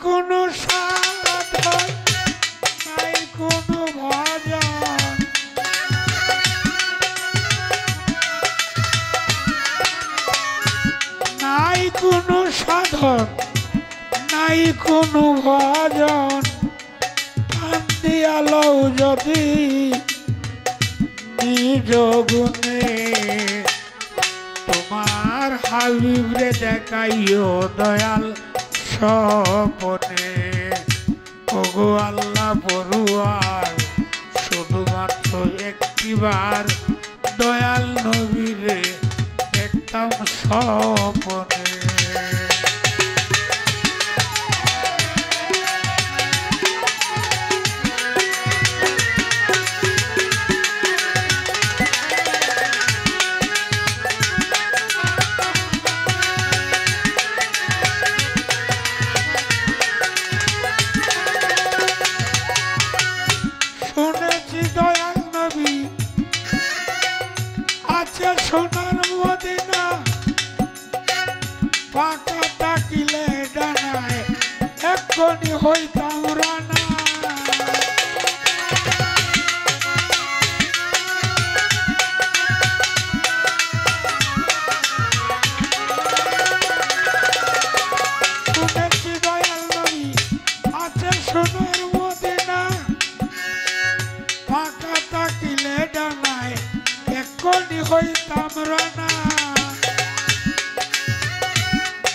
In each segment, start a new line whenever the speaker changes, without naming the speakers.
কোনো সাধন নাই কোনো ভজন নাই কোনো সাধন নাই কোনো ভজন প্রাণ দিয়া লও যদি নিজ গুণে তোমার হাবিবরে দেখাইও দয়াল স্বপনে ওগো আল্লাহ পড়ুয়ার শুধুমাত্র একটিবার দয়াল নবীরে দেখতাম স্বপনে সোনার মদিনা পাকা তাকিলে ডানায় এক্ষুনি হইতাম রানা শুনেছি দয়াল নবী আছে সোনার মদিনা পাকা তাকিলে ডানায় এক্ষুনি হইতাম রানা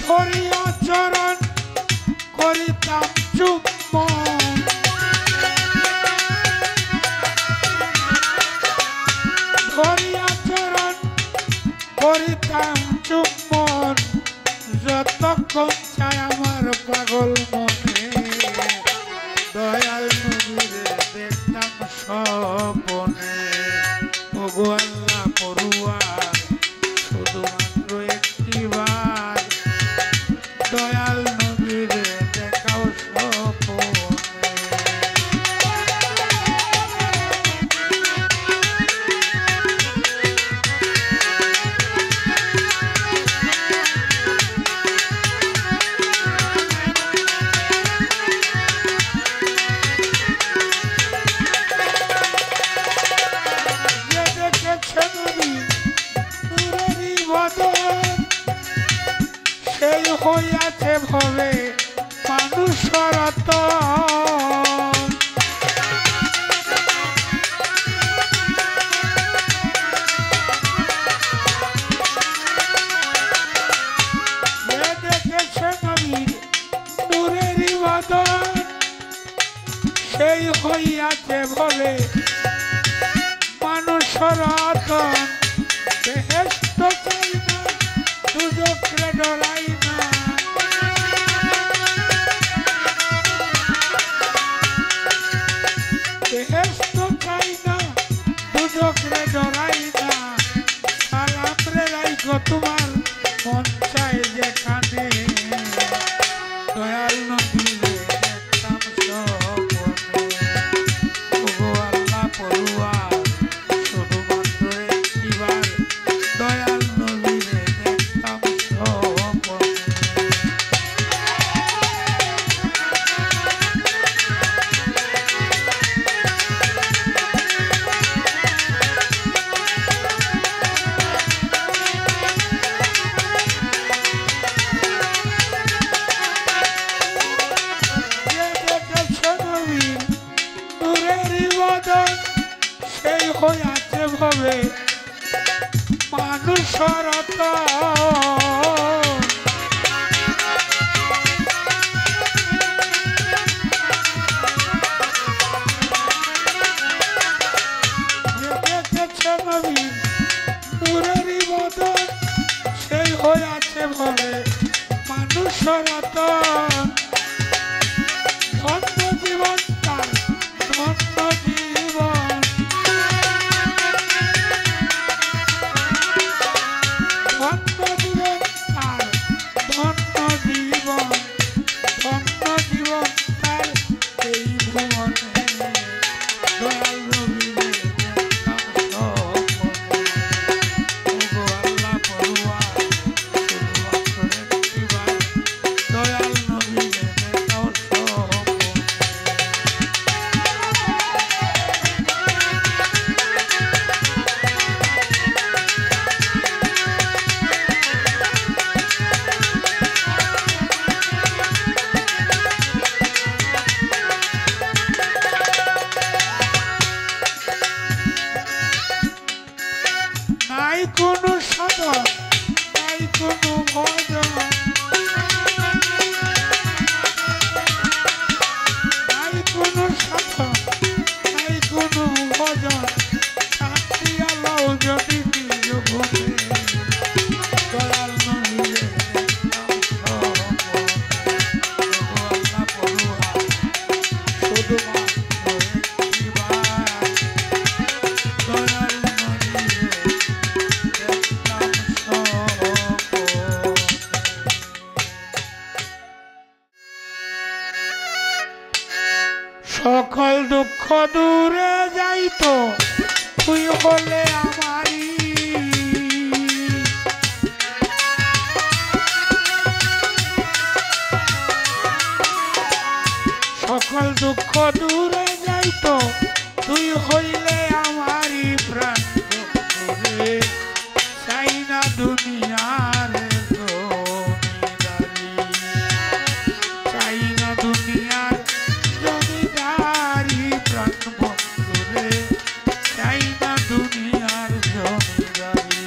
ধরিয়া চরণ করিতাম চুম্বন ধরিয়া চরণ করিতাম চুম্বন যতক্ষণ চায় আমার পাগল মনে দয়াল নবীরে দেখতাম স্বপনে ওগো আল্লাহ পড়ুয়ার শুধুমাত্র একটিবার দয়াল নবীরে দেখাও স্বপনে সেই হইয়াছে ভবে মানুষ রতন দেখেছে নবীর নূরেরই বদন সেই হইয়াছে ভবে মানুষ রতন বেহেশত চাই না দুজকরে ডরাই না বেহেশত চাই না দুজকরে ডরাই না সালাম রে রাইখো তোমার মন চায় যেখানে দয়াল নবীরে দেখতাম স্বপনে ওগো আল্লাহ পড়ুয়ার শুধুমাত্র একটিবার দয়াল নবীরে দেখতাম স্বপনে সেই হইয়াছে ভবে মানুষ রতন দেখেছে নবী নূরেরই বদন সেই হইয়াছে ভবে মানুষ রতন ধন্য জীবন তার ধন্য জীবন ধন্য জীবন তার ধন্য জীবন ধন্য জীবন তার এই ভুবনে দয়াল নবীরে দেখতাম স্বপনে ওগো আল্লাহ পড়ুয়ার শুধুমাত্র একটিবার দয়াল নবী সকল দুঃখ দূরে যাইতো তুই হলে আমারই সকল দুঃখ দূরে যাইতো তুই হইলে আমারই প্রাণ বন্ধুরে চাই না দুনিয়ার জমিদারি চাই না দুনিয়ার জমিদারি প্রাণ বন্ধুরে চাই না দুনিয়ার জমিদারি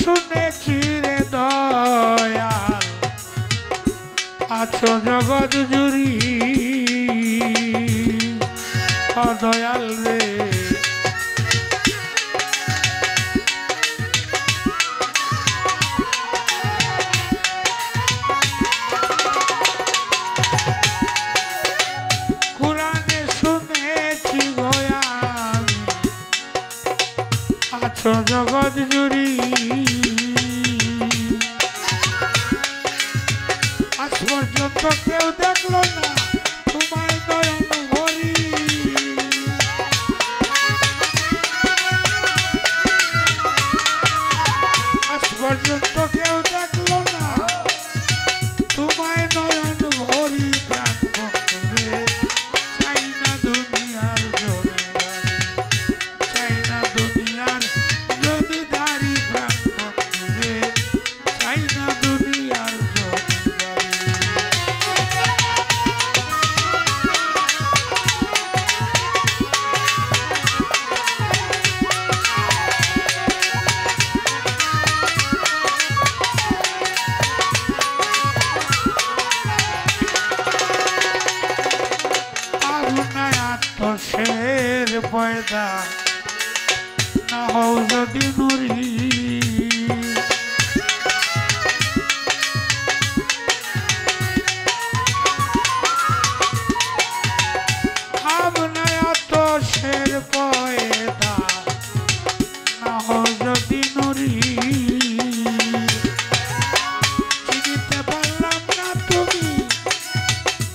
শুনেছি রে দয়াল আছো জগৎ জুড়ি দয়াল রে কোরআনে শুনেছি দয়াল আছো জগৎ জুড়ি আজ পর্যন্ত কেউ দেখলো না তোমায় নয়ন ভরি আজ পর্যন্ত কেউ দেখলো না তোমায় নয়ন ভরি প্রাণ বন্ধুরে চাই না দুনিয়ার জমিদারি চাই না দুনিয়ার জমিদারি প্রাণ বন্ধুরে চাই না দুনিয়ার শের পয়দা না হও যদি নুরি ভাবনায় তো শের পয়দা না হও যদি নুরি চিনিতে পারলাম না তুমি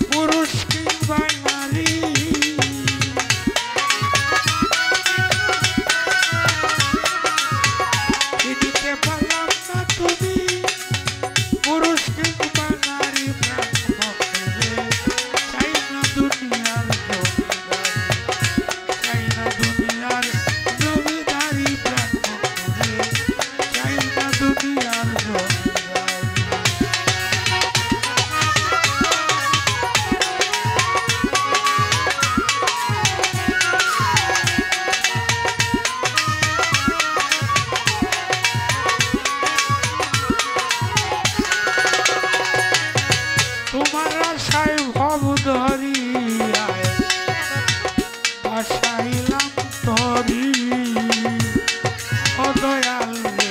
পুরুষ কিংবা নারী তোমার আশায় ভব ধরিয়ায় আশাইলাম তরি ও দয়াল রে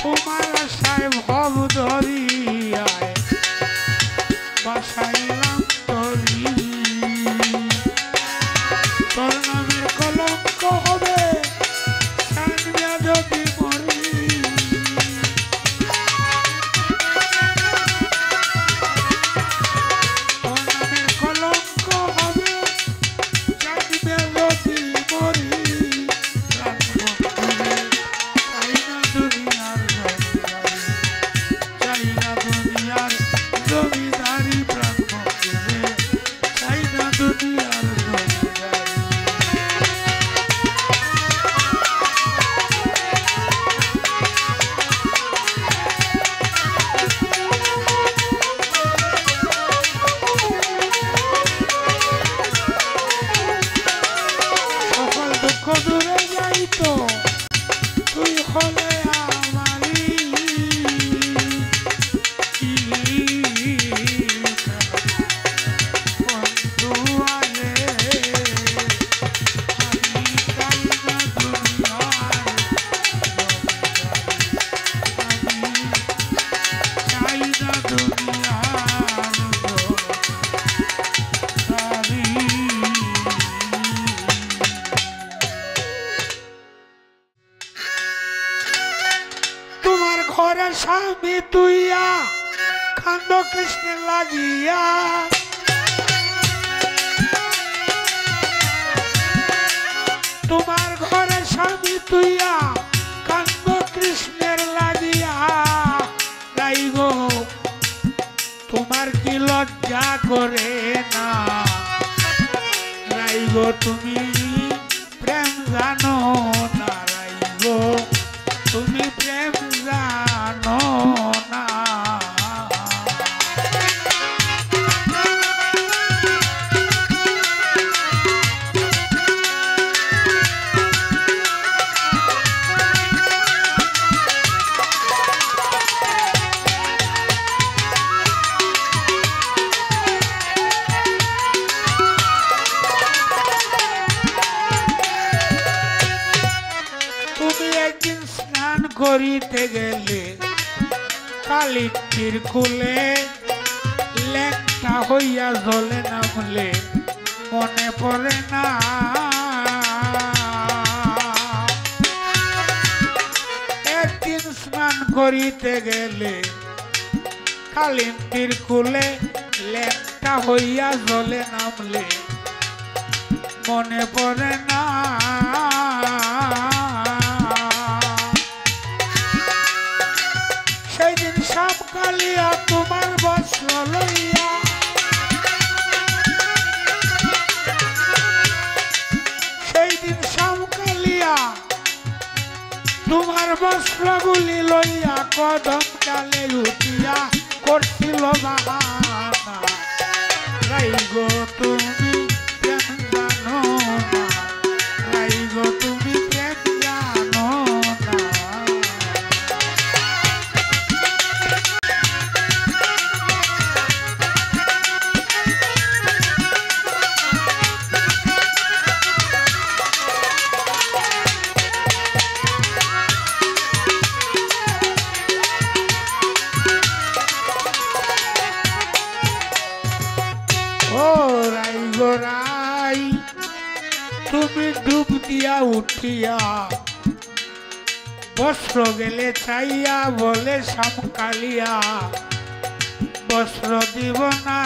তোমার আশায় ভব ধরিয়ায় বাসাইলাম তরি তোর নামের কলঙ্ক হবে যদি মরি তোর নামের কলঙ্ক হবে জানবে যদি মরি প্রাণ বন্ধুরে চাই না দুনিয়ার জমিদারি চাই না দুনিয়ার জমিদারি প্রাণ বন্ধুরে তুইয়া কান্দ কৃষ্ণের লাগিয়া তোমার ঘরে স্বামী তুইয়া কান্দ কৃষ্ণের লাগিয়া রাই গো তোমার কি লজ্জা করে না রাই গো তুমি প্রেম জানো না রাই গো তুমি প্রেম জানো না করিতে গেলে কালিটির কুলে লেখা হইয়া জলে নামলে মনে পড়ে না একদিন স্নান করিতে গেলে কালিটির কুলে লেখা হইয়া জলে নামলে মনে পড়ে না সব কালিয়া তোমার বস্ত্র লইয়া সেই দিন সব কালিয়া তোমার বস্ত্রগুলি লইয়া কদম ডালে উঠিয়া করছিল বাহানা রাই গো তুমি প্রেম জানো না রাই গো তুমি প্রেম জানো না তুমি ডুব দিয়া উঠিয়া বস্ত্র গেলে চাইয়া বলে সামকালিয়া বস্ত্র দিব না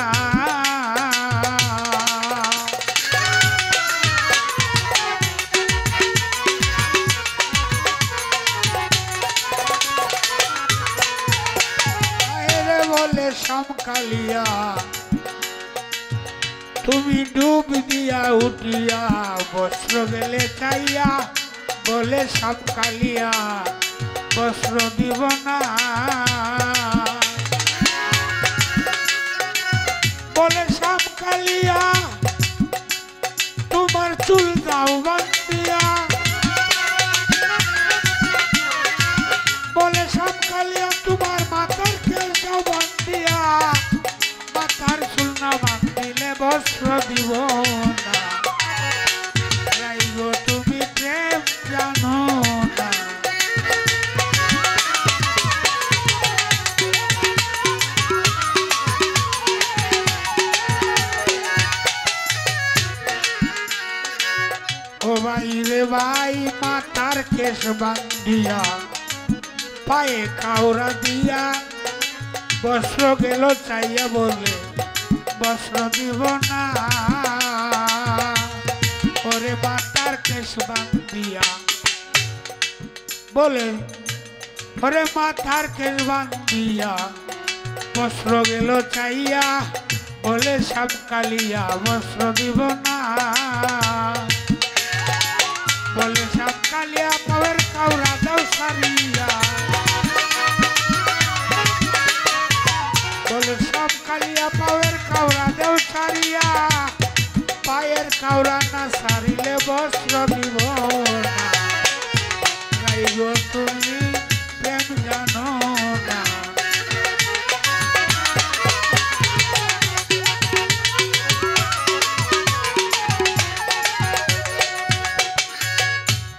বলে সামকালিয়া তুমি ডুব দিয়া উঠিয়া বস্ত্র গেলে চাইয়া বলে সাপ কালিয়া বস্ত্র দিব না বলে সাপ কালিয়া তোমার চুল দাও বান্ধিয়া বলে সাপ কালিয়া তোমার মাথার কেল দাও বান্ধিয়া মাথার চুল না বান্ধিলে বস্ত্র দিব না রাই গো তুমি প্রেম জানো না ও ভাই রে ভাই মাথার কেশ বান্ধিয়া পায়ে কাউরা দিয়া বস্ত্র গেল চাইয়া বলে বস্ত্র দিব না ওরে মাথার কেশ বান্ধিয়া বলে ওরে মাথার কেশ বান্ধিয়া বস্ত্র গেল চাইয়া বলে সাপ কালিয়া বস্ত্র দিব না বলে সাপ কালিয়া পাওয়ার কাউরা দাও সারিয়া বলে সব কালিয়া পাওয়ের কাউরা দেও সারিয়া পায়ের কাউরা না সারিলে বস্ত্র দিব না রাই গো তুমি প্রেম জানো না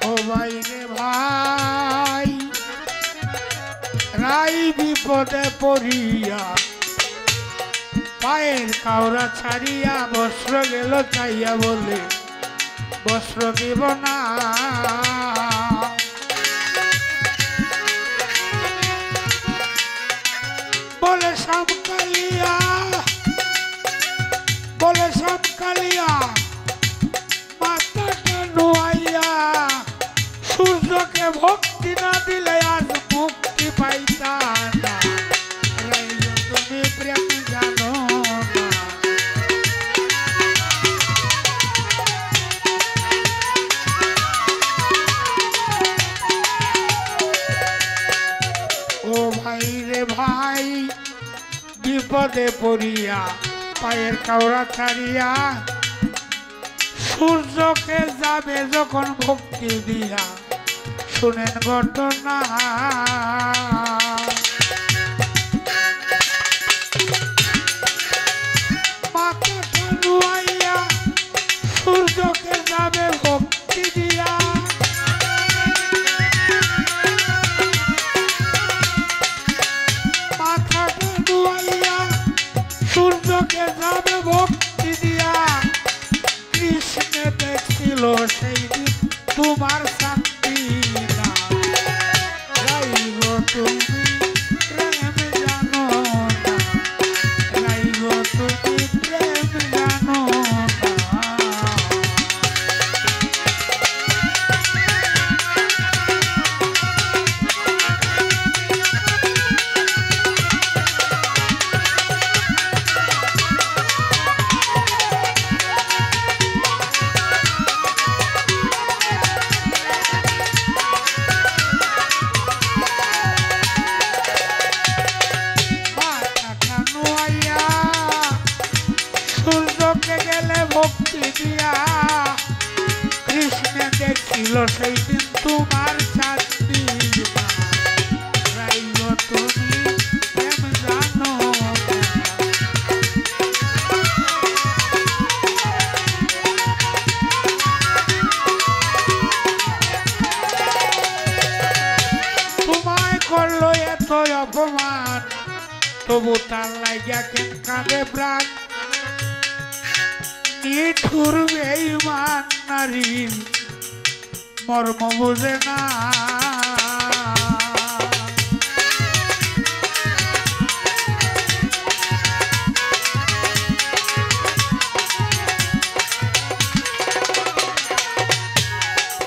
ও ভাই রে ভাই রাই বিপদে পড়িয়া পায়ের কাউরা ছাড়িয়া বস্ত্র গেল চাইয়া বলে বস্ত্র দিব না শ্যামকালিয়া বলে শ্যামকালিয়া মাথাটা নোয়াইয়া সূর্যকে ভক্তি না দিলে আজ মুক্তি পাইতা না। রাইজো তুমি প্রেম জানো না। ও ভাই রে ভাই বিপদে পড়িয়া পায়ের কাউরা ছাড়িয়া সূর্যকে যাবে যখন ভক্তি দিয়া শুনেন ঘটনা। মাথাটা নুয়াইয়া সূর্যকে যাবে ভক্তি দিয়া মাথাটা নুয়াইয়া সূর্যকে যাবে ভক্তি দিয়া কৃষ্ণে দেখছিল সেই দিন তোমার শান্তি না। রাইগো তুমি প্রেম জানো না। রাইগো তুমি প্রেম জানো না। সূর্যকে গেলে ভক্তি দিয়া কৃষ্ণে দেখছিল সেই দিন তোমার শান্তি না। রাইগো তুমি প্রেম জানো না। তোমায় করলো এত অপমান তবু তার লাগিয়া কেন কাঁদে প্রাণ। নিঠুর বেঈমান নারীর মর্ম বুঝে না।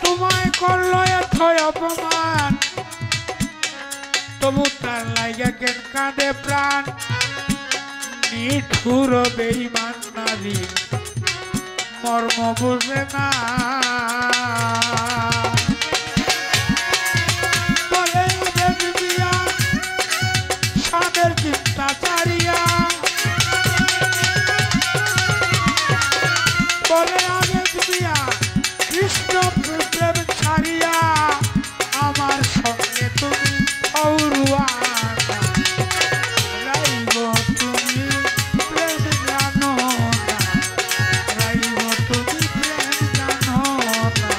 তোমায় করলো এত অপমান তবু তার লাগিয়া কেন কাঁদে প্রাণ। নিঠুর বেঈমান নারী মর্ম বুঝে না। বলে দেবিয়া স্বাদের চিন্তা ছাড়িয়া বলে দেবিয়া কৃষ্ণ প্রেম ছাড়িয়া আমার সঙ্গে তুমি অরুয়া। রাইগো তুমি প্রেম জানো না। রাইগো তুমি প্রেম জানো না।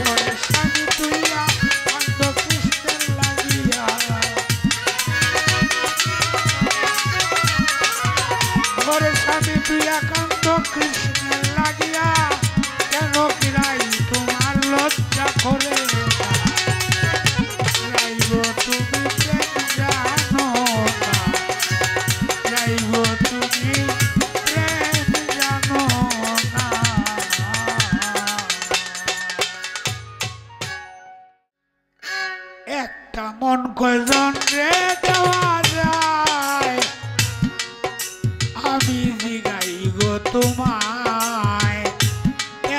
ওরে স্বামী তুইয়া কান্দ কৃষ্ণের লাগিয়া। ওরে স্বামী তুইয়া কান্দ কৃষ্ণের লাগিয়া কেন কি রাই তোমার লজ্জা করে না। রাইগো তুমি প্রেম জানো না। রাইগো তুমি প্রেম জানো না। একটা মন কয়জন রে দেওয়া যায় আমি জিগাই গো তোমায়।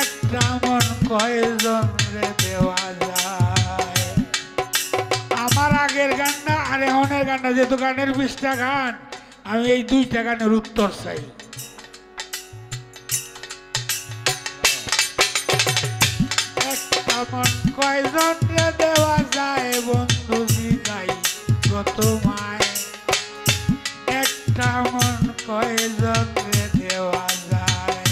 একটা মন কয়জন রে দেওয়া যায়। আমার আগের গানটা আর এখনের গানটা যেহেতু গানের 20টা গান আমি এই 2টা গানের উত্তর চাই। একটা মন কয়জন রে দেওয়া যায় বন্ধু জিগাই গো তোমায়। একটা মন কয়জন রে দেওয়া যায়।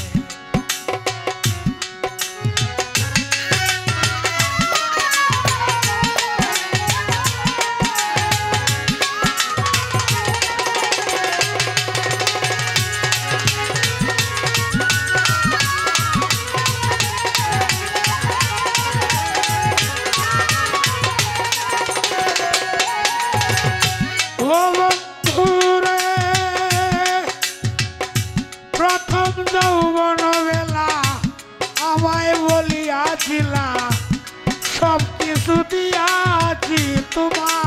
বলিয়াছিলা সব কিছু দিয়াছি তোমায়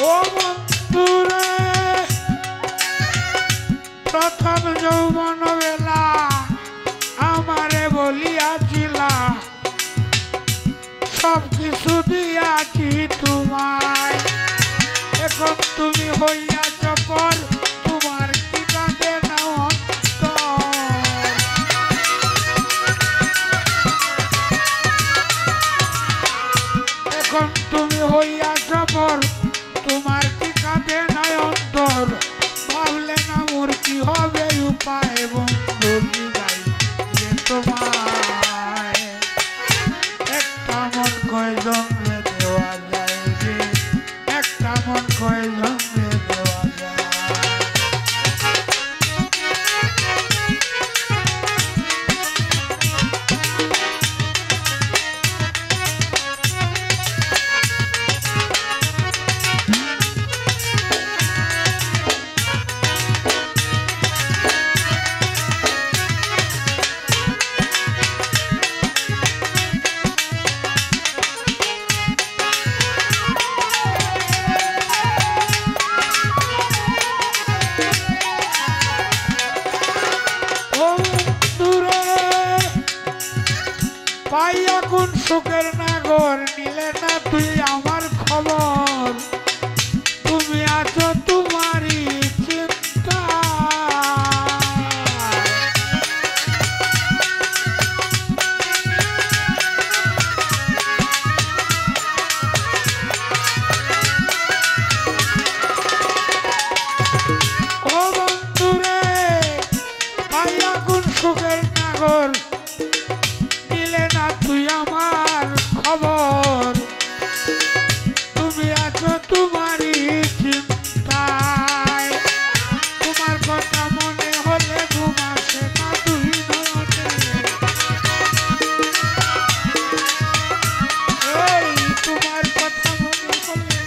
ও বন্ধুরে প্রথম যৌবন বেলা আমারে বলিয়াছিলা সব কিছু দিয়াছি তোমায় এখন তুমি হইয়াছ পর তোমার কি কাঁদে না অন্তর এখন তুমি হইয়াছ পর তোমার কি কাঁদে না অন্তর ভাবলে না মোর কি হবে উপায় বন্ধু যাই যে তোমায় একটা মন কয়জন দেওয়া যায় রে একটা মন কয়জন দেওয়া যায় পাইয়া কোন সুখের নাগর নিলে না তুই আমার খবর তুমি আছো তোমারই চিন্তা ও বন্ধুরে পাইয়া কোন সুখের নাগর তুই আমার খবর তুমি আছো তোমারই চিন্তায় তোমার কথা মনে হলে ঘুম আসে না দুই নয়নে এই তোমার কথা মনে হলে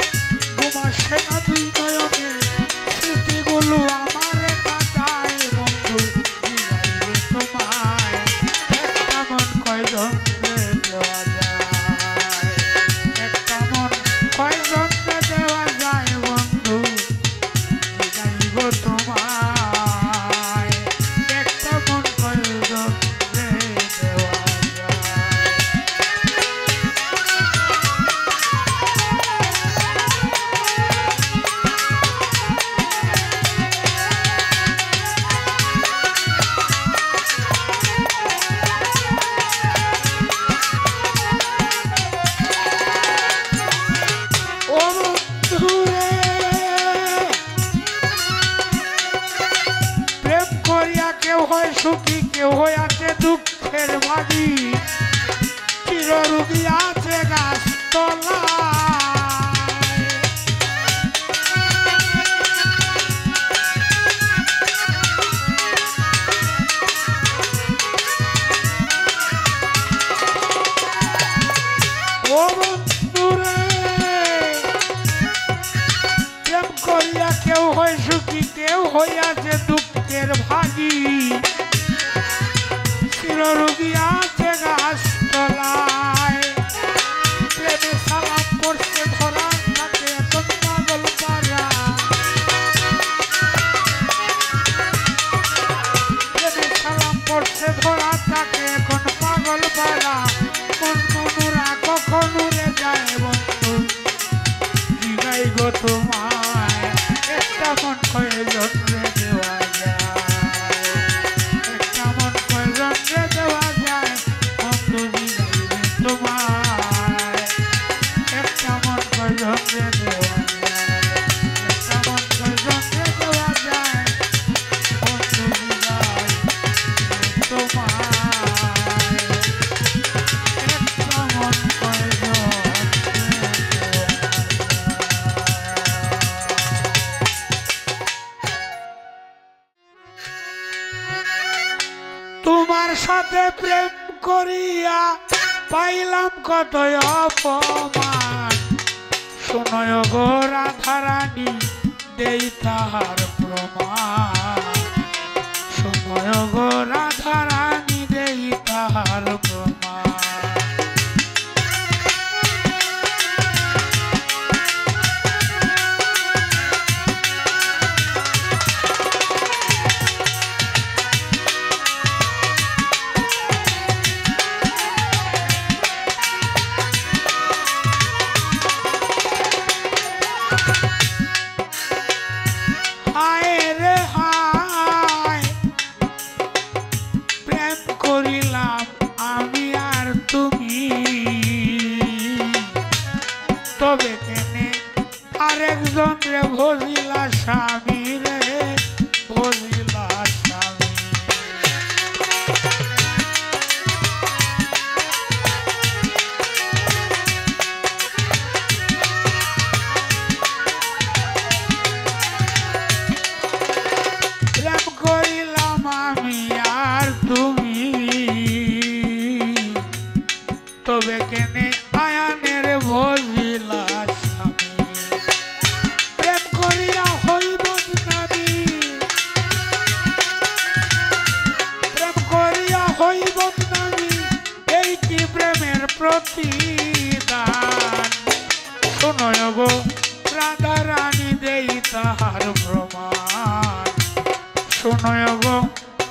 ঘুম আসে না দুই নয়নে স্মৃতিগুলো আমার কাটায় বন্ধু তোমায় একটা মন কয়জন কেউ হয় সুখী কেউ হয় আছে দুঃখের ভাগী চিররোগী আছে গাছতলায় ও বন্ধুরে প্রেম করিয়া কেউ হয় সুখী কেউ হইয়াছে দুঃখের ভাগী চিররোগী আছে গাছতলায় প্রেমে সালাম পড়ছে ধরা থাকে এখন পাগল পারা প্রেমে সালাম পড়ছে ধরা থাকে এখন পাগল পারা মন মনুরা কখন উড়ে যায় বন্ধু জিগাই গো তোমায় একটা মন কয়জন দেওয়া যায় একটা মন কয়জন দেওয়া যায় বন্ধু জিগাই তোমায় একটা মন কয়জন দেওয়া যায় একটা মন কয়জন দেওয়া যায় বন্ধু জিগাই তোমায় একটা মন কয়জন তোমার সাথে প্রেম করিয়া পাইলাম কত অপমান শোনয় গো রাধারানী দেই তাহার প্রমাণ শোনয় গো রাধারানী দেই তাহার প্রমাণ তবে কেনে আরেকজন রে ভজিলা স্বামী রে ভজিলা স্বামী প্রেম করিলাম আমি আর তুমি তবে কেনে আয়ানের ভজিলা স্বামী প্রেম করিয়া হইব নাবি প্রেম করিয়া হইব নাবি এই কি প্রেমের প্রতিদান শোনয় গো রাধারানী দেই তাহার প্রমাণ শোনয় গো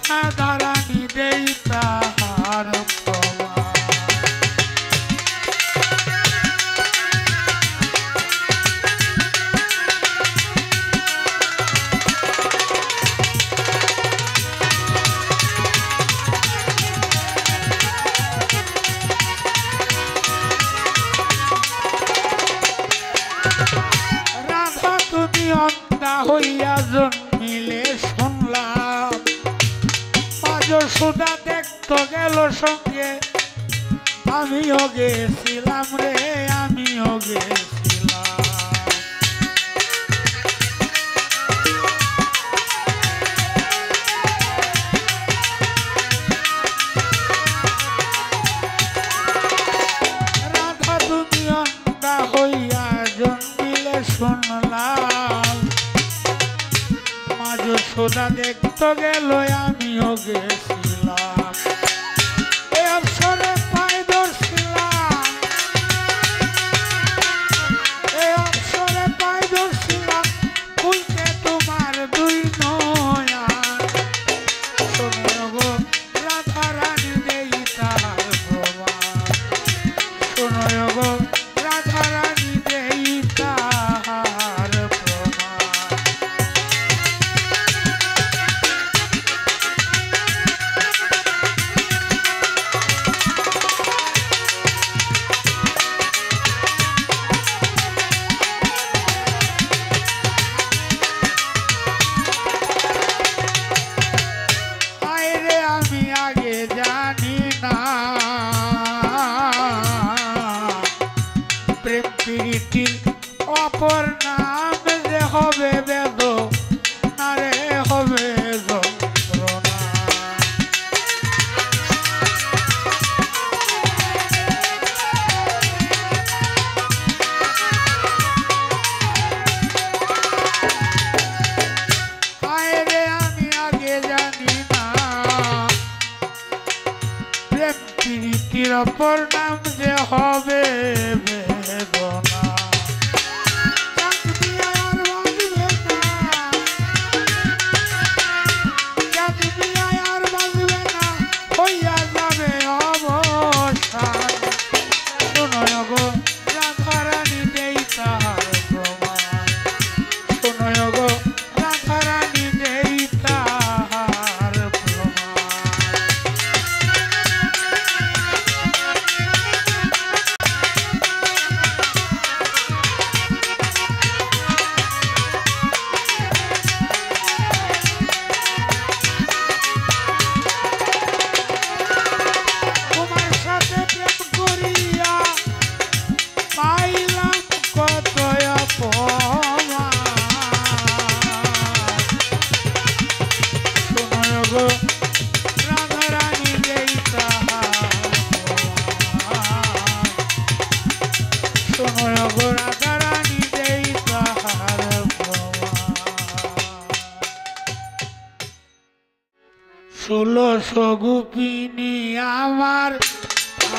রাধারানী দেই তাহার প্রমাণ অন্ধা হইয়া জন্মিলে শুনলাম মাঝ সুদা দেখতে গেল সঙ্গে আমিও গেছিলাম রে আমিও গেছিলাম রাধা তুমি অন্ধা হইয়া জন্মিলে শুনলাম মাঝ সোদা দেখতে গেল আমিও গেছিলাম এই অবসরে পায়ে ধরছিলাম এই অবসরে পায়ে ধরছিলাম খুলতে তোমার দুই নয়ন শোনো গো রাধারানী দেই তাহার প্রমাণ শোনো গো রাধারানী দেই তাহার প্রমাণ আমি আগে জানি না প্রেম প্রীতির অপর নাম যে হবে বেদ নারে হবে যন্ত্রণা আমি আগে জানি না প্রেম প্রীতির অপর নাম যে হবে বেদনা হইয়া যাবে অবসান শোনয় গো রাধারানী দেই তাহার প্রমাণ শোনয় গো রাধারানী দেই তাহার প্রমাণ গোপিনী আমার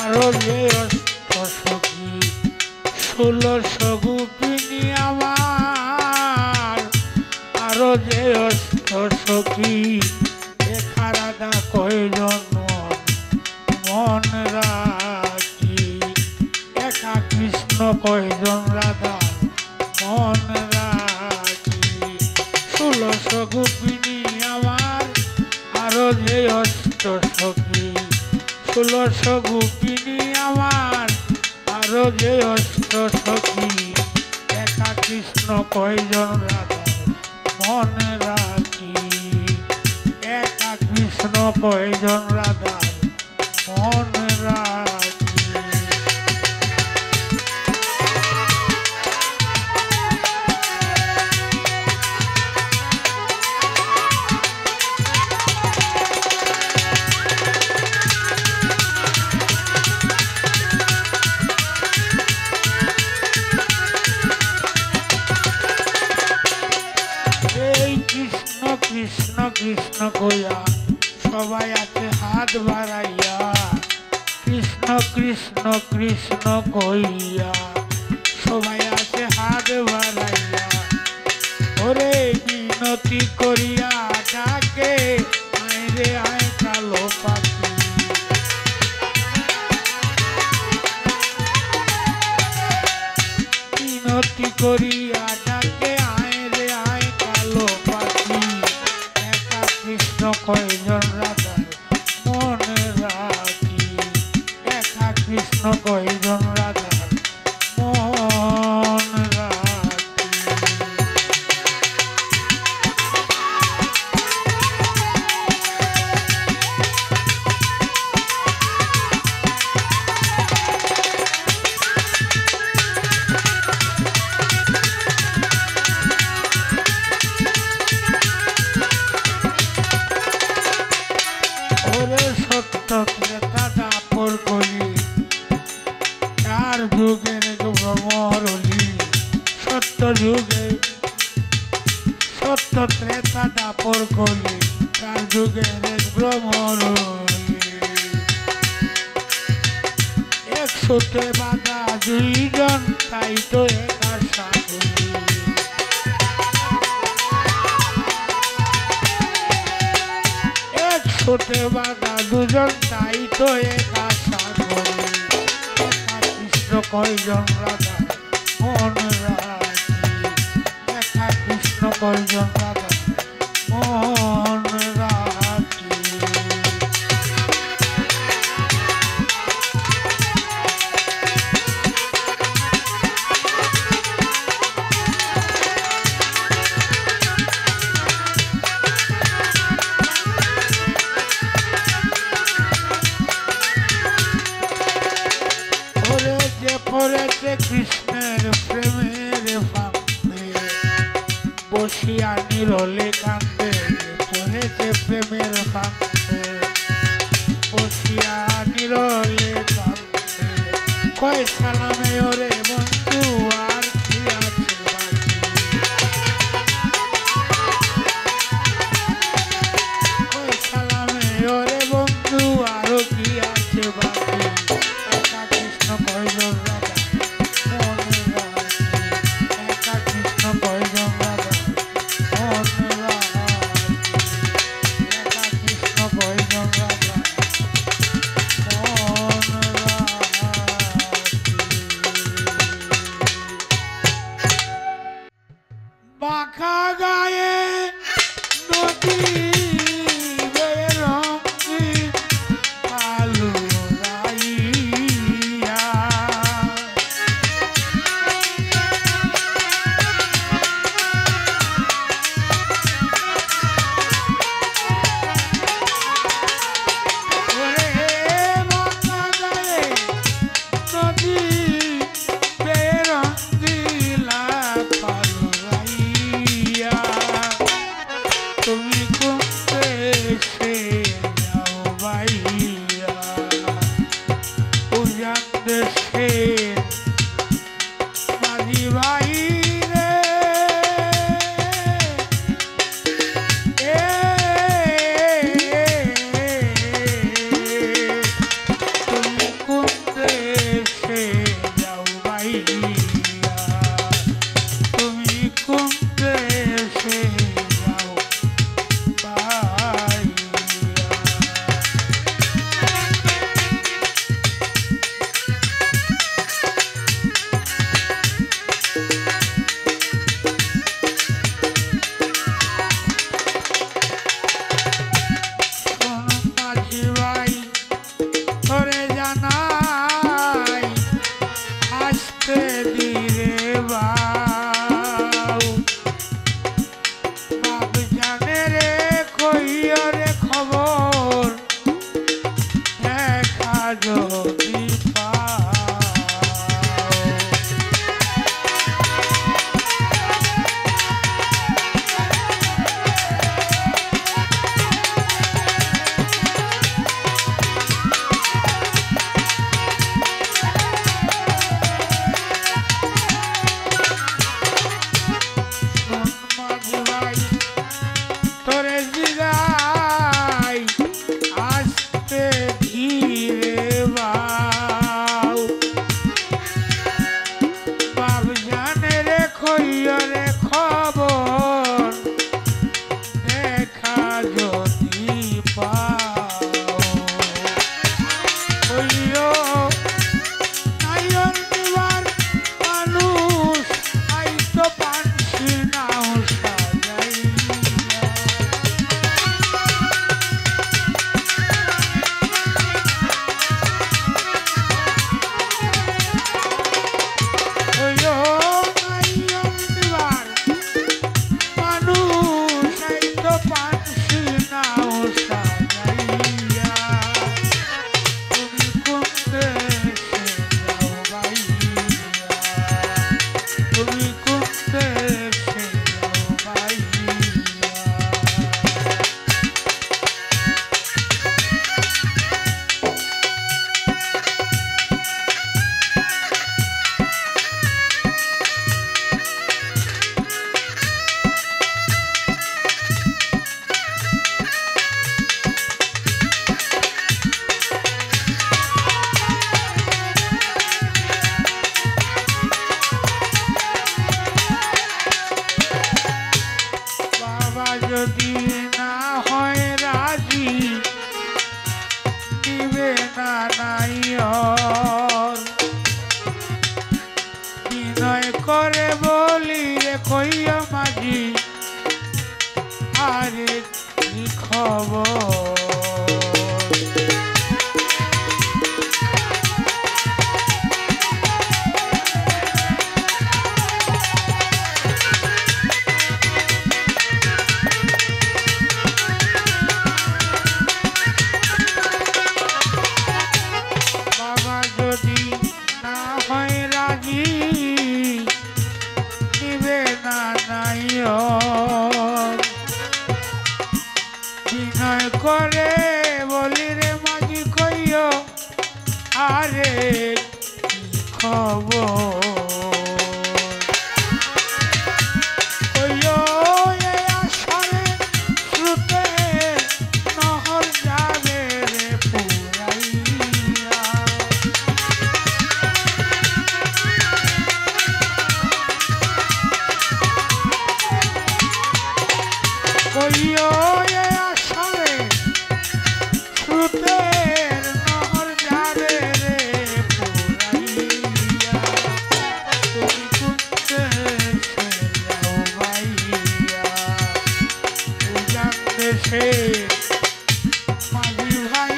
আরো যে অষ্টসখী 1600 গোপিনী আমার আরো যে অষ্টসখী এখারাদা কয়জন মন রাখি একা কৃষ্ণ কয়জন রাধা মন রাখি 1600 গোপিনী আমার আরো যে অষ্টসখী 1600 গোপিনী আমার আরো যে অষ্টসখী একা কৃষ্ণ কয়জন রাধা মন রাখি একা কৃষ্ণ কয়জন রাধা মন রাখি কৃষ্ণ কৃষ্ণ কইয়া সবাই আছে হাত বাড়াইয়া কৃষ্ণ কৃষ্ণ কৃষ্ণ কইয়া সবাই আছে হাত বাড়াইয়া ওরে মিনতি করিয়া ডাকে আয় রে আয় কালো পাখি মিনতি করিয়া ডাকে আয় রে আয় কালো পাখি একা কৃষ্ণ কয়জন রাধা মন রাখি একা কৃষ্ণ কয়জন রাধা মন রাখি সত্য ক্রেতা দাপর কলি চার যুগের ভ্রমরলি সত্য যুগে সত্য ত্রেতা দাপর কলি চার যুগের ভ্রমরলি 100তে বাধা 2 জন তাই তো একা সাগরী ছোটে বাধা 2 জন তাই তো একা সাগরে একা কৃষ্ণ কয়জন রাধা মন রাখি একা কৃষ্ণ কয়জন রাধা মন রাখি পড়েছে কৃষ্ণের প্রেমের ফাঁদে বসিয়া নিরলে কান্দে পড়েছে প্রেমের ফাঁদে বসিয়া নিরলে কান্দে কয় সালামে ওরে বন্ধু আর কি আছে বাকি কয় সালামে ওরে বন্ধু আরো কি আছে বাকি একা কৃষ্ণ কয়জন বাঁকা গায়ে নদী রঙিন কালো যদি যদি না হয় রাজি দিবে না নাইয়র বিনয় করে বলি রে কইয়া মাঝি আরে কি খবর বিনয় করে বলি রে মাঝি কইও আরে কি খবর কইও এ আষাঢ়ে শ্রুতে নহর যাবে রে পুরাইয়া কইও মাঝি ভাই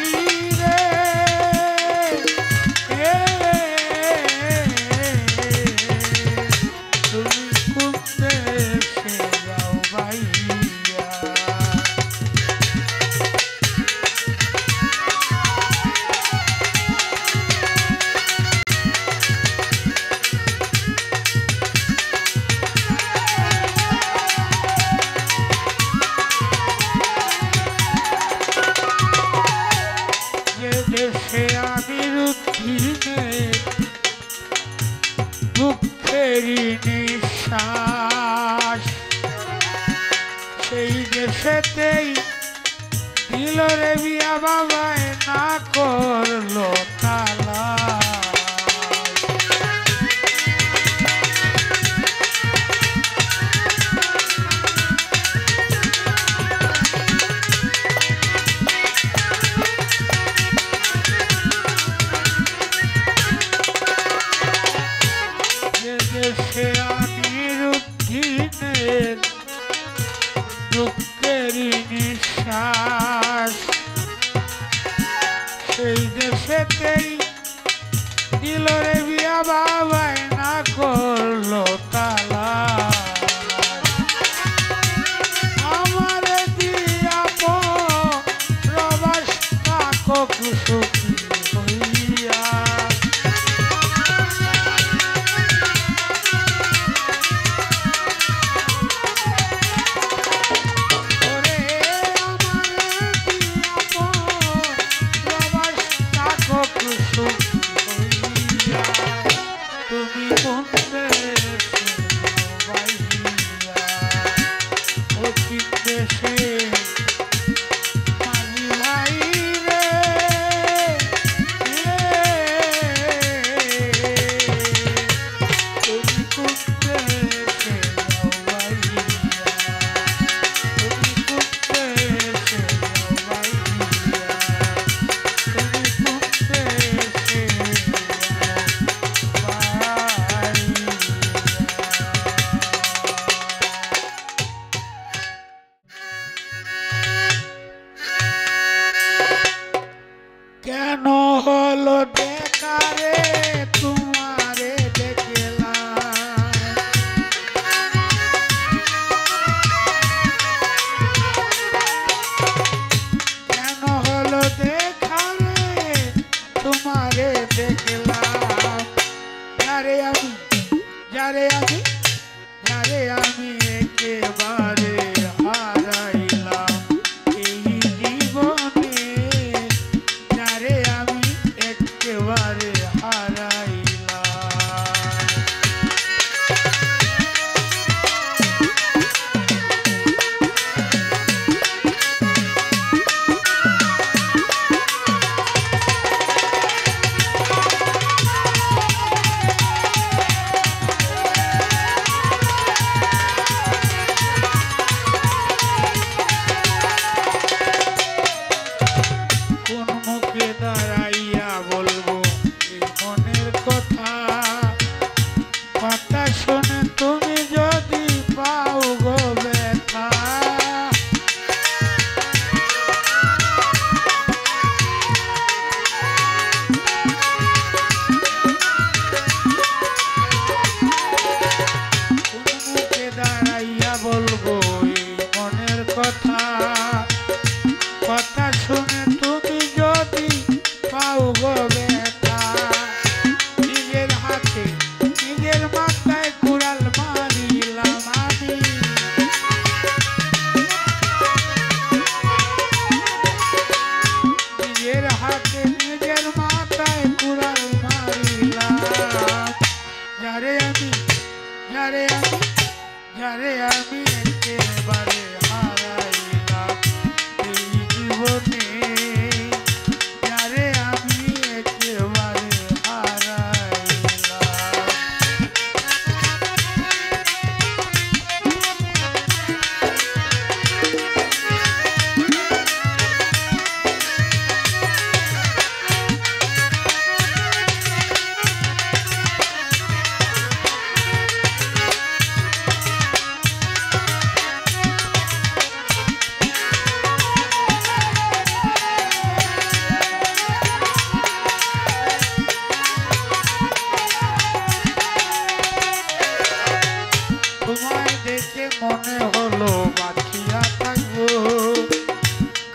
রে তুমি কোন দেশে যাও ভাইয়া দেশে আবিরুদ্ধিনে দুঃখেরই নিঃশ্বাস সেই দেশেতেই দিল রে বিয়া বাবায় না করলো তালা দেশে আবিরুদ্ধিনের দুঃখেরই নিঃশ্বাস সেই দেশেতেই দিল রে বিয়া বাবায় না করলো তালা আমার দিয়া প্রবাস থাকো সুখী হলো দেখা রে তোমারে দেখলাম, কেন হলো দেখা রে তোমারে দেখলাম, যারে আমি যারে আমি যারে আমি একেবারে হারাইলাম এই জীবনে, যারে আমি একেবারে হারাইলাম। কোন মুখে দাঁড়াইয়া বলবো এই মনের কথা, কথা শুনে তুমি যদি পাও গো ব্যথা, কোন মুখে দাঁড়াইয়া বলবো এই মনের কথা, কথা শুনে তুমি যদি পাও গো ব্যথা, নিজের হাতে নিজের মাথায় কুড়াল মারিলাম আমি, নিজের হাতে নিজের মাথায় কুড়াল মারিলাম, যারে আমি যারে আমি যারে আমি একেবারে হারাইলাম এই জীবনে, যারে আমি একেবারে হারাইলাম। তোমায় দেখে মনে হলো বাঁচিয়া থাকবো,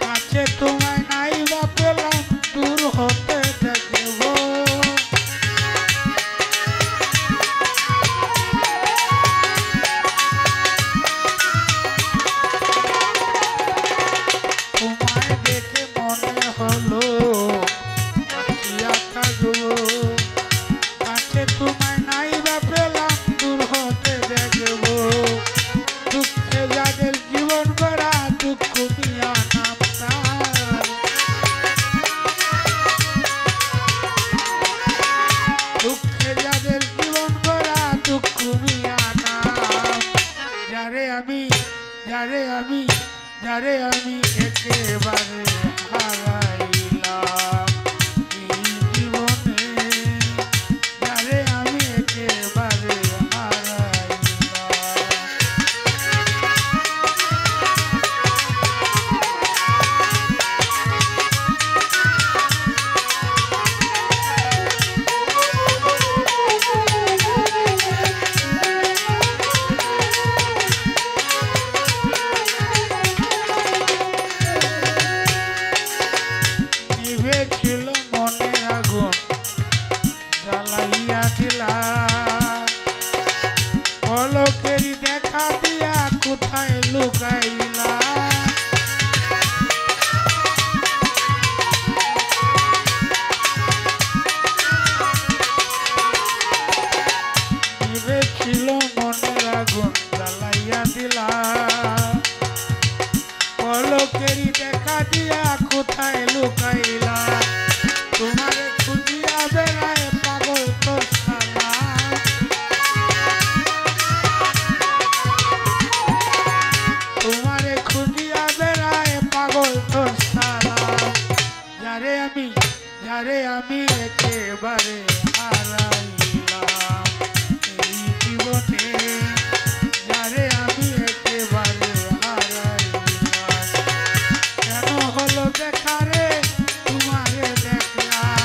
কাছে তোমায় নাই বা পেলাম দূর হতে দেখবো, তোমায় দেখে মনে হলো বাঁচিয়া থাকবো, কাছে তোমায় নাই বা পেলাম দূর হতে দেখবো, দুঃখে যাদের জীবন গড়া দুঃখ মিয়া নাম তার, দুঃখে যাদের জীবন গড়া দুঃখ মিয়া নাম, যারে আমি যারে আমি যারে আমি একেবারে হারাইলাম এই জীবনে, যারে আমি একেবারে হারাইলাম। নিভেছিল মনে আগুন জ্বালাইয়া দিলা, পলকেরই দেখা দিয়া কোথায় লুকাইলা, নিভেছিল মনে আগুন জ্বালাইয়া দিলা, পলকেরই দেখা দিয়া কোথায় লুকাইলা, তোমারে খুঁজিয়া বেড়ায় পাগল তোর শালা, তোমারে খুঁজিয়া বেড়ায় পাগল তোর শালা, যারে আমি একেবারে হারাইলাম এই জীবনে, যারে আমি একেবারে হারাইলাম, কেন হলো দেখা রে তোমারে দেখলাম,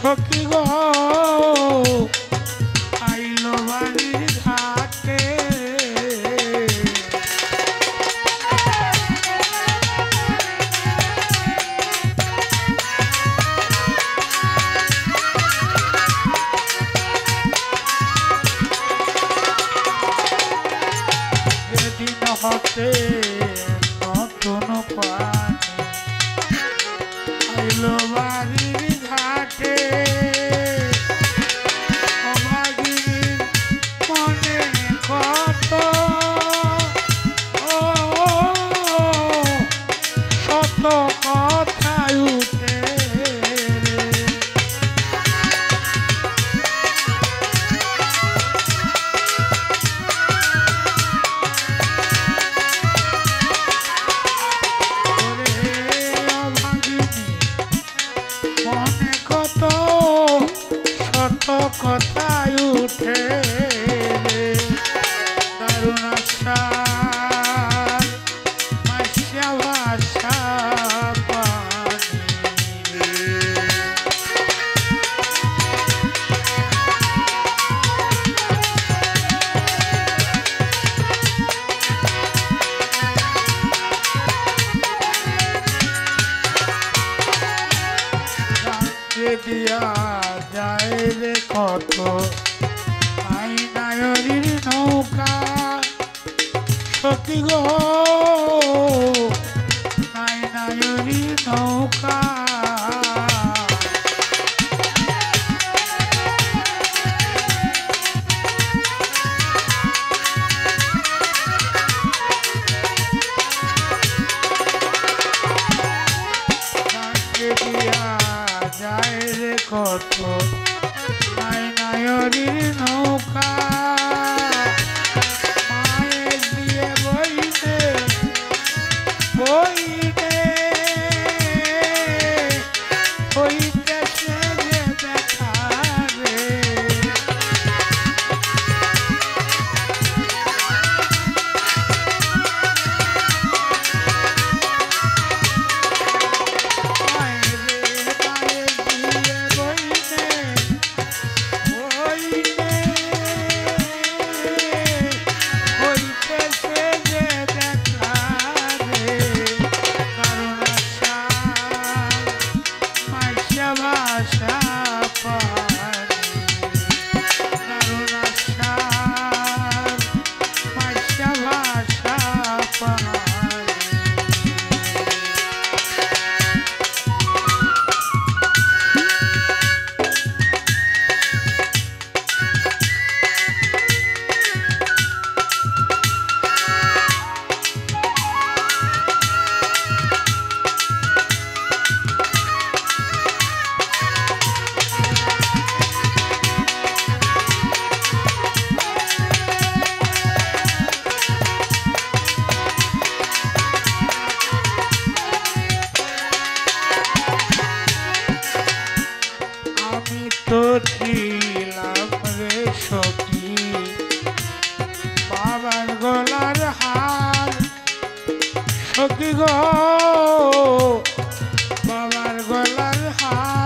সখী গো আইলো বাড়ির ঘাটে যেদিন হতে নতুন পানি আইলো বাড়ির ঘাটে অভাগীর মনে কত শত কথায় উঠে মনে কত শত কথায় উঠে দারুণ আশা মাসা ভাষা দিয়া যায় রে কত আইনায়রির নৌকা সখী গো আইনায়রির নৌকা যায় রে কত আইনায়রির নৌকা মায়ের দিয়ে বইতে বইতে হইতেছে যে দেখা রে ভাষা তো ছিলাম রে সখী বাবার গলার হার সখী গো বাবার গলার হার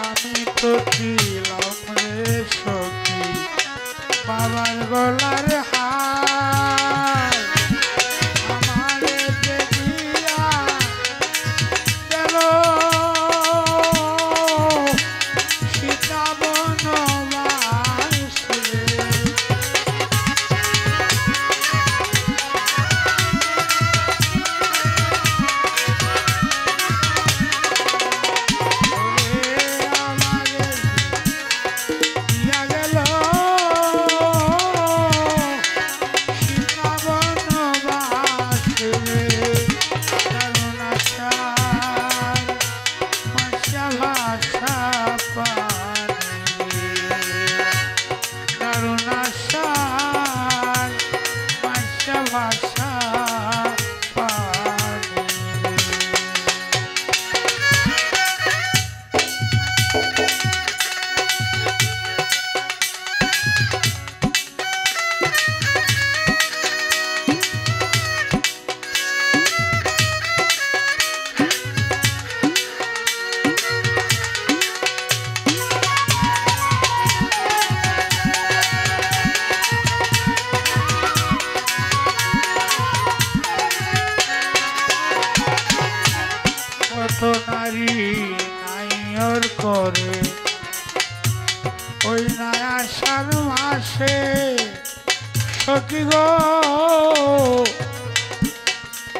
আমি তো ছিলাম সখী বাবার গলার হার আমারে দেখিয়া গেল সীতা বনবাসে করে ওই নাই আষাঢ় মাসে সখী গো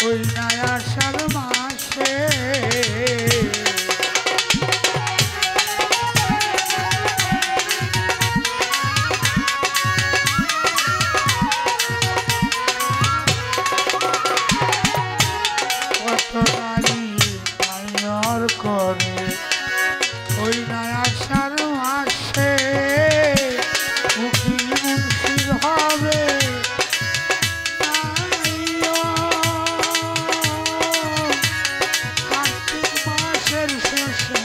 ওই নাই আষাঢ় মাসে কত নারী মাইয়র করে ওই নাই আষাঢ় মাসে উকিল মুন্সির হবে কার্তিক মাসের শেষে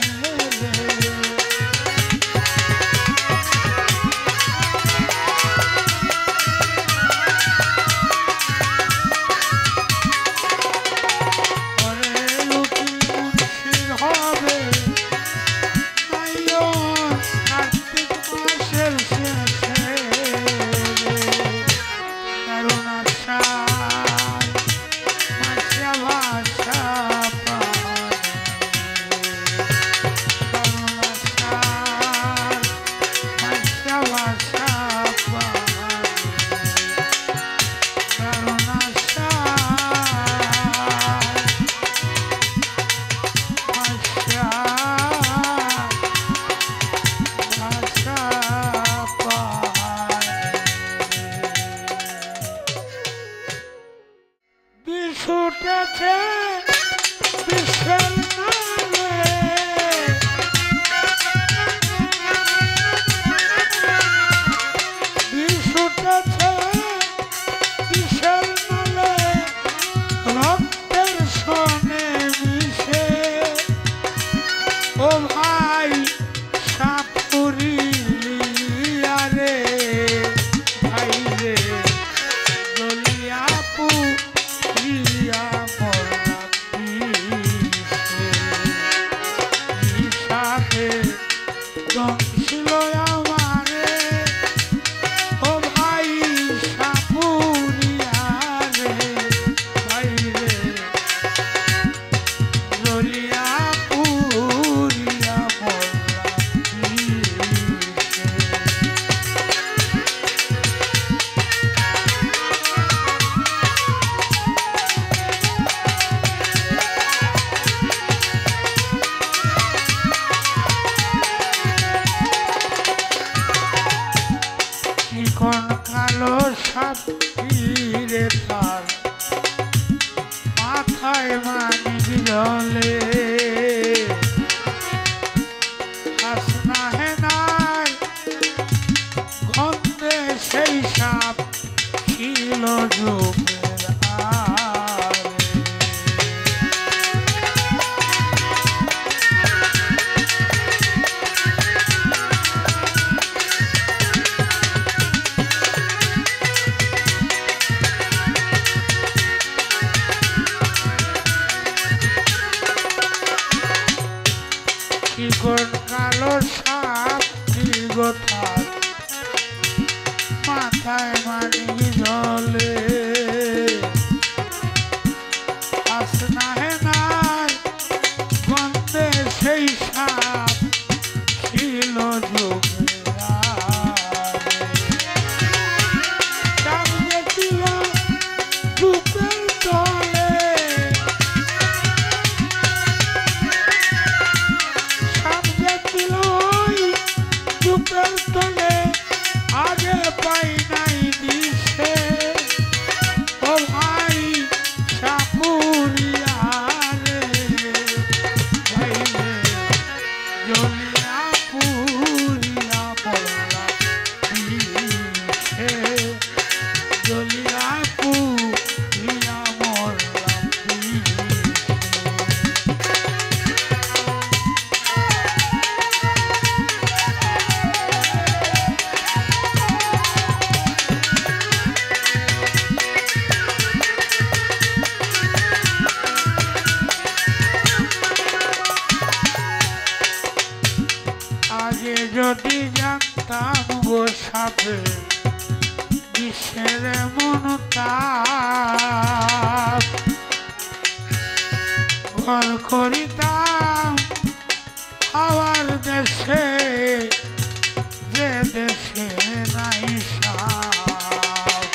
ছুটেছে বিশ্বের নামে ছুটেছে বিশ্বের নামে রক্তের সনে মিশে ও ভাই সাপুরি রে ভাই রে দলিয়াপু ছিল আমারে ও ভাই সাপুরিয়া রে ভাই রে জলিয়া পুরিয়া কোন কালো সাপে তার মাথায় মানিক জলে হাসনা হেনার গন্ধে সেই সাপ ছিল যুগের কোন কালো সাপ দীর্ঘতার মাথায় মানিক জলে আসনা হেনার গন্ধে সেই সাপ ছিল তলে আগে পাই নাই দিছে ও ভাই সাপুরিয়া রে ভাই রে জলিয়া পুরিয়া পড়লা দিছে জলিয়া পুরিয়া মরলা আগে যদি জানতাম গো সাপে বিশ্বের মনতাপ ঘর করিতাম হাওয়ার দেশে যে দেশে নাই সাপ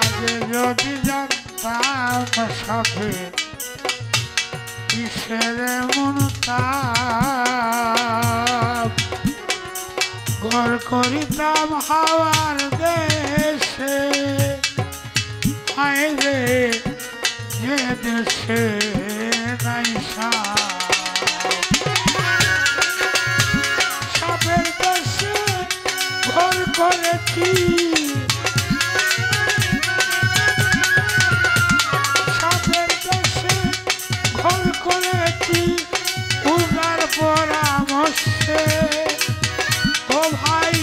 আগে যদি জানতাম সাপের কিসের এমন তাপ ঘর করিতাম হাওয়ার দেশে হায় রে যে দেশে নাই সাপের দেশে ঘর করেছি উগার পরামর্শে ও ভাই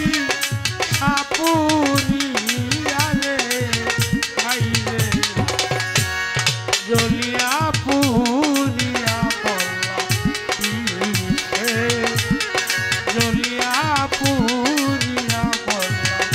সাপুরিয়া রে ভাই রে জ্বলিয়া পুরিয়া পড়লাম জ্বলিয়া পুরিয়া পড়লাম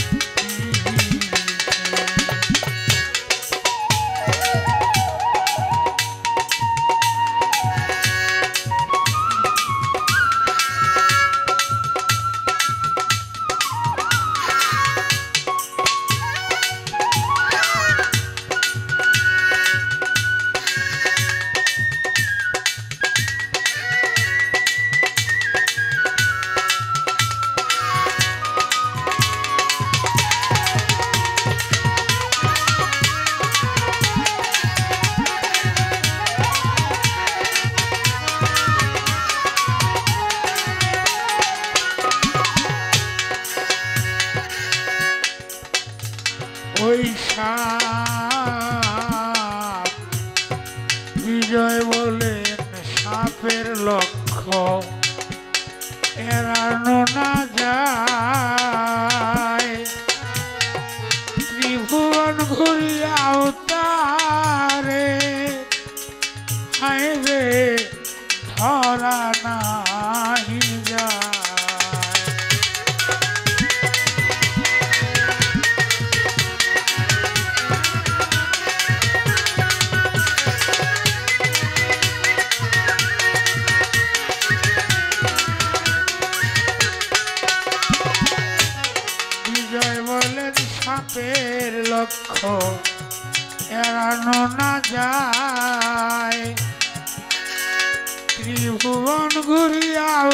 ওই সাপ বিজয় বলেন সাপের লক্ষ্য এড়ানো না যায় ত্রিভুবন ঘুরিয়াও তারে হায় রে ধরা নাহি যায় সাপের লক্ষ্য এড়ানো না যায় ত্রিভুবন ঘুরিয়াও